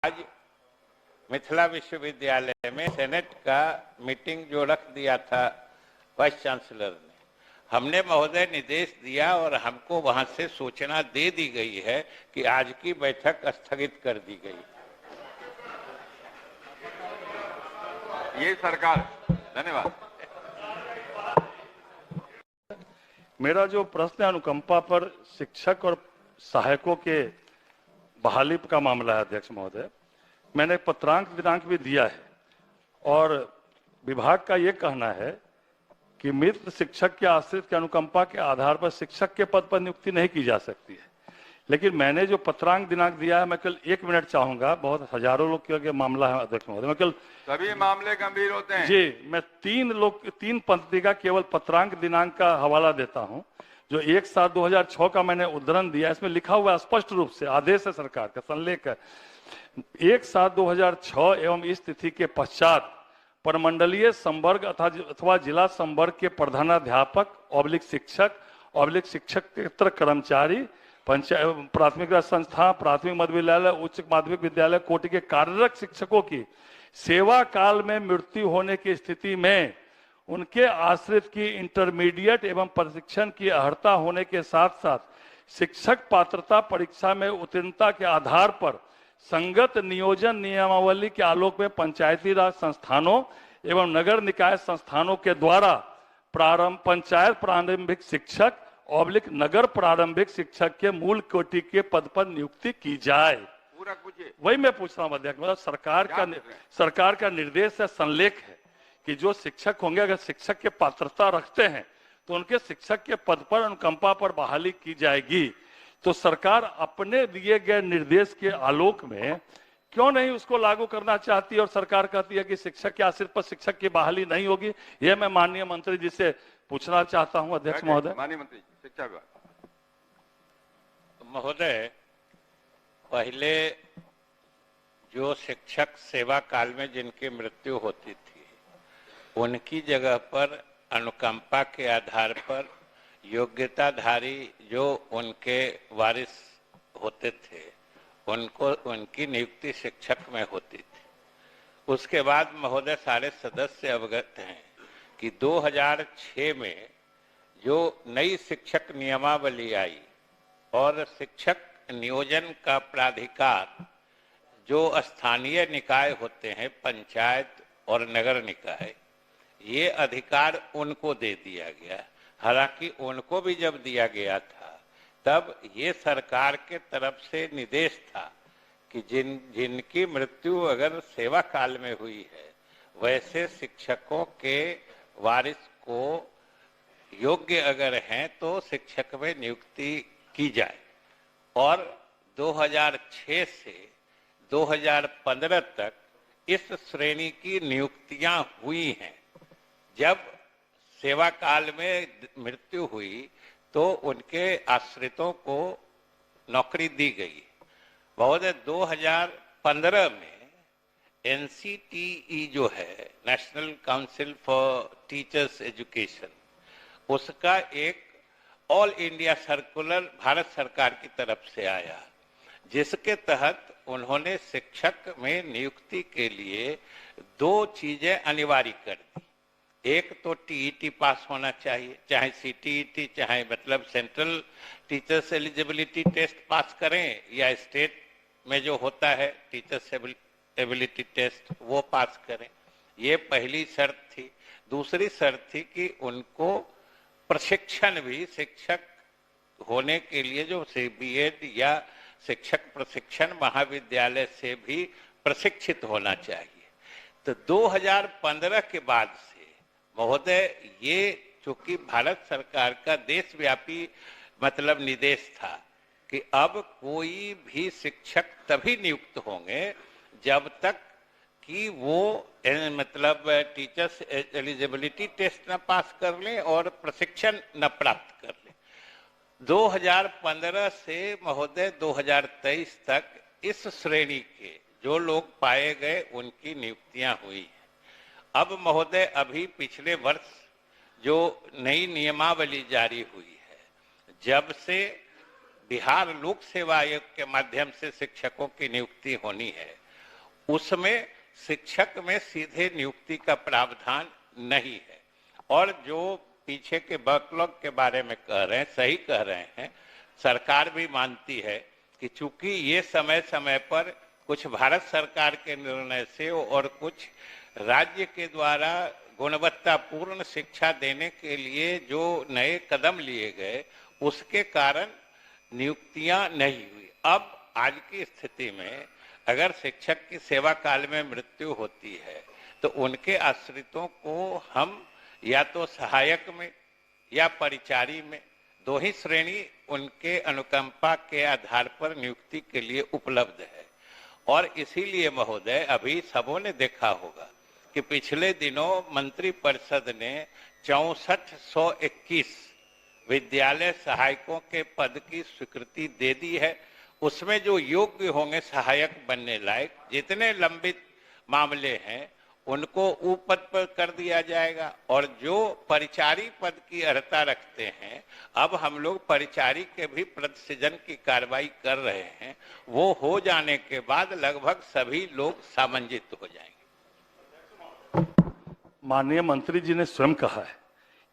आज मिथिला विश्वविद्यालय में सेनेट का मीटिंग जो रख दिया था वाइस चांसलर ने, हमने महोदय निर्देश दिया और हमको वहां से सूचना दे दी गई है कि आज की बैठक स्थगित कर दी गई। ये सरकार। धन्यवाद। मेरा जो प्रश्न है अनुकंपा पर शिक्षक और सहायकों के बहाली का मामला है अध्यक्ष महोदय, मैंने पत्रांक दिनांक भी दिया है और विभाग का ये कहना है कि मृत शिक्षक के आश्रित के अनुकंपा के आधार पर शिक्षक के पद पर नियुक्ति नहीं की जा सकती है। लेकिन मैंने जो पत्रांक दिनांक दिया है, मैं केवल 1 मिनट चाहूंगा, बहुत हजारों लोग के मामला है अध्यक्ष महोदय, मैं केवल सभी मामले गंभीर होते हैं जी, मैं 3 पंक्ति का केवल पत्रांक दिनांक का हवाला देता हूं, जो 1/7/2006 का मैंने उद्धरण दिया। इसमें लिखा हुआ स्पष्ट रूप से, आदेश है सरकार का, संलेख है 1/7/2006 एवं इस तिथि के पश्चात परमंडलीय संवर्ग अथवा जिला संवर्ग के प्रधानाध्यापक शिक्षक शिक्षकेतर कर्मचारी प्राथमिक संस्था, प्राथमिक मध्य विद्यालय, उच्च माध्यमिक विद्यालय कोटि के कार्यरत शिक्षकों की सेवा काल में मृत्यु होने की स्थिति में उनके आश्रित की इंटरमीडिएट एवं प्रशिक्षण की अर्हता होने के साथ साथ शिक्षक पात्रता परीक्षा में उत्तीर्णता के आधार पर संगत नियोजन नियमावली के आलोक में पंचायती राज संस्थानों एवं नगर निकाय संस्थानों के द्वारा पंचायत प्रारंभिक शिक्षक नगर प्रारंभिक शिक्षक के मूल कोटि के पद पर नियुक्ति की जाए। पूरा पूछिए। वही मैं पूछ रहा हूँ अध्यक्ष, मतलब सरकार का निर्देश है, संलेख है कि जो शिक्षक होंगे अगर शिक्षक के पात्रता रखते हैं तो उनके शिक्षक के पद पर अनुकंपा पर बहाली की जाएगी। तो सरकार अपने दिए गए निर्देश के आलोक में क्यों नहीं उसको लागू करना चाहती है और सरकार कहती है कि शिक्षक के आश्रित पर शिक्षक की बहाली नहीं होगी। यह मैं माननीय मंत्री जी से पूछना चाहता हूं अध्यक्ष महोदय। माननीय मंत्री शिक्षा विभाग। महोदय, पहले जो शिक्षक सेवा काल में जिनकी मृत्यु होती थी उनकी जगह पर अनुकंपा के आधार पर योग्यताधारी जो उनके वारिस होते थे उनकी नियुक्ति शिक्षक में होती थी। उसके बाद महोदय सारे सदस्य अवगत हैं कि 2006 में जो नई शिक्षक नियमावली आई और शिक्षक नियोजन का प्राधिकार जो स्थानीय निकाय होते हैं, पंचायत और नगर निकाय, ये अधिकार उनको दे दिया गया। हालांकि उनको भी जब दिया गया था तब ये सरकार के तरफ से निर्देश था कि जिनकी मृत्यु अगर सेवा काल में हुई है वैसे शिक्षकों के वारिस को योग्य अगर हैं तो शिक्षक में नियुक्ति की जाए। और 2006 से 2015 तक इस श्रेणी की नियुक्तियां हुई हैं। जब सेवा काल में मृत्यु हुई तो उनके आश्रितों को नौकरी दी गई। महोदय 2015 में NCTE जो है, national council for teachers education, उसका एक ऑल इंडिया सर्कुलर भारत सरकार की तरफ से आया जिसके तहत उन्होंने शिक्षक में नियुक्ति के लिए 2 चीजें अनिवार्य कर दी। एक तो TET पास होना चाहिए, चाहे CTET चाहे मतलब central teachers eligibility test pass करें या स्टेट में जो होता है टीचर्स एबिलिटी टेस्ट वो पास करें। ये पहली शर्त थी। दूसरी शर्त थी कि उनको प्रशिक्षण भी शिक्षक होने के लिए जो BEd या शिक्षक प्रशिक्षण महाविद्यालय से भी प्रशिक्षित होना चाहिए। तो 2015 के बाद से महोदय ये चूंकि भारत सरकार का देशव्यापी मतलब निर्देश था कि अब कोई भी शिक्षक तभी नियुक्त होंगे जब तक कि वो मतलब टीचर्स एलिजिबिलिटी टेस्ट न पास कर लें और प्रशिक्षण न प्राप्त कर लें। 2015 से महोदय 2023 तक इस श्रेणी के जो लोग पाए गए उनकी नियुक्तियां हुई हैं। अब महोदय अभी पिछले वर्ष जो नई नियमावली जारी हुई है, जब से बिहार लोक सेवा आयोग के माध्यम से शिक्षकों की नियुक्ति होनी है, उसमें शिक्षक में सीधे नियुक्ति का प्रावधान नहीं है। और जो पीछे के बैकलॉग के बारे में कह रहे हैं, सही कह रहे हैं, सरकार भी मानती है कि चूंकि ये समय समय पर कुछ भारत सरकार के निर्णय से और कुछ राज्य के द्वारा गुणवत्तापूर्ण शिक्षा देने के लिए जो नए कदम लिए गए, उसके कारण नियुक्तियां नहीं हुई। अब आज की स्थिति में अगर शिक्षक की सेवा काल में मृत्यु होती है तो उनके आश्रितों को हम या तो सहायक में या परिचारी में दो ही श्रेणी उनके अनुकंपा के आधार पर नियुक्ति के लिए उपलब्ध है। और इसीलिए महोदय, अभी सबों ने देखा होगा कि पिछले दिनों मंत्रिपरिषद ने 6421 विद्यालय सहायकों के पद की स्वीकृति दे दी है। उसमें जो योग्य होंगे सहायक बनने लायक, जितने लंबित मामले हैं उनको वो पद पर कर दिया जाएगा। और जो परिचारी पद की अर्हता रखते हैं, अब हम लोग परिचारी के भी पद सृजन की कार्रवाई कर रहे हैं। वो हो जाने के बाद लगभग सभी लोग सामंजित हो जाएंगे। माननीय मंत्री जी ने स्वयं कहा है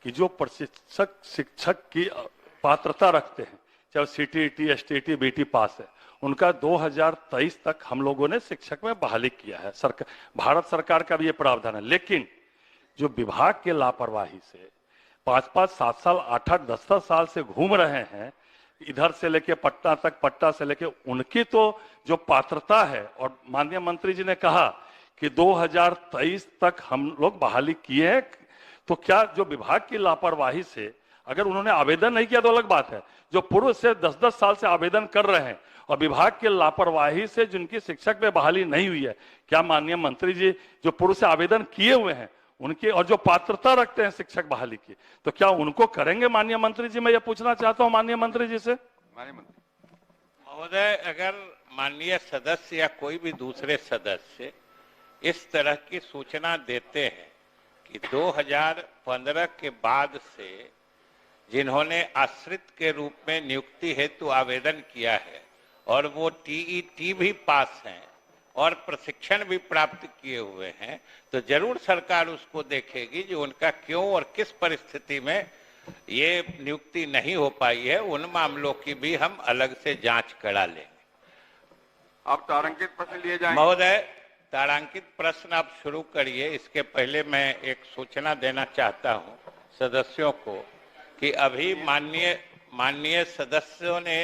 कि जो प्रशिक्षक शिक्षक की पात्रता रखते हैं, चाहे सीटीईटी, एसटीईटी, बीटी पास है, उनका 2023 तक हम लोगों ने शिक्षक में बहाली किया है। भारत सरकार का भी ये प्रावधान है। लेकिन जो विभाग के लापरवाही से 5-5, 7 साल, 8-8, 10-10 साल से घूम रहे हैं, इधर से लेके पटना तक, पटना से लेके, उनकी तो जो पात्रता है, और माननीय मंत्री जी ने कहा कि 2023 तक हम लोग बहाली किए हैं, तो क्या जो विभाग की लापरवाही से, अगर उन्होंने आवेदन नहीं किया तो अलग बात है, जो पूर्व से 10-10 साल से आवेदन कर रहे हैं और विभाग के लापरवाही से जिनकी शिक्षक में बहाली नहीं हुई है, क्या माननीय मंत्री जी जो पूर्व से आवेदन किए हुए हैं उनके और जो पात्रता रखते हैं शिक्षक बहाली की, तो क्या उनको करेंगे माननीय मंत्री जी? मैं ये पूछना चाहता हूं माननीय मंत्री जी से। माननीय मंत्री महोदय, अगर माननीय सदस्य या कोई भी दूसरे सदस्य इस तरह की सूचना देते हैं कि 2015 के बाद से जिन्होंने आश्रित के रूप में नियुक्ति हेतु आवेदन किया है और वो टीईटी भी पास हैं और प्रशिक्षण भी प्राप्त किए हुए हैं, तो जरूर सरकार उसको देखेगी जो उनका क्यों और किस परिस्थिति में ये नियुक्ति नहीं हो पाई है। उन मामलों की भी हम अलग से जांच करा लेंगे। अब तारांकित प्रश्न लिए जाएंगे। महोदय, तारांकित प्रश्न आप शुरू करिए। इसके पहले मैं एक सूचना देना चाहता हूं सदस्यों को कि अभी माननीय सदस्यों ने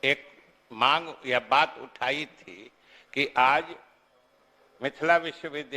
एक मांग या बात उठाई थी कि आज मिथिला विश्वविद्यालय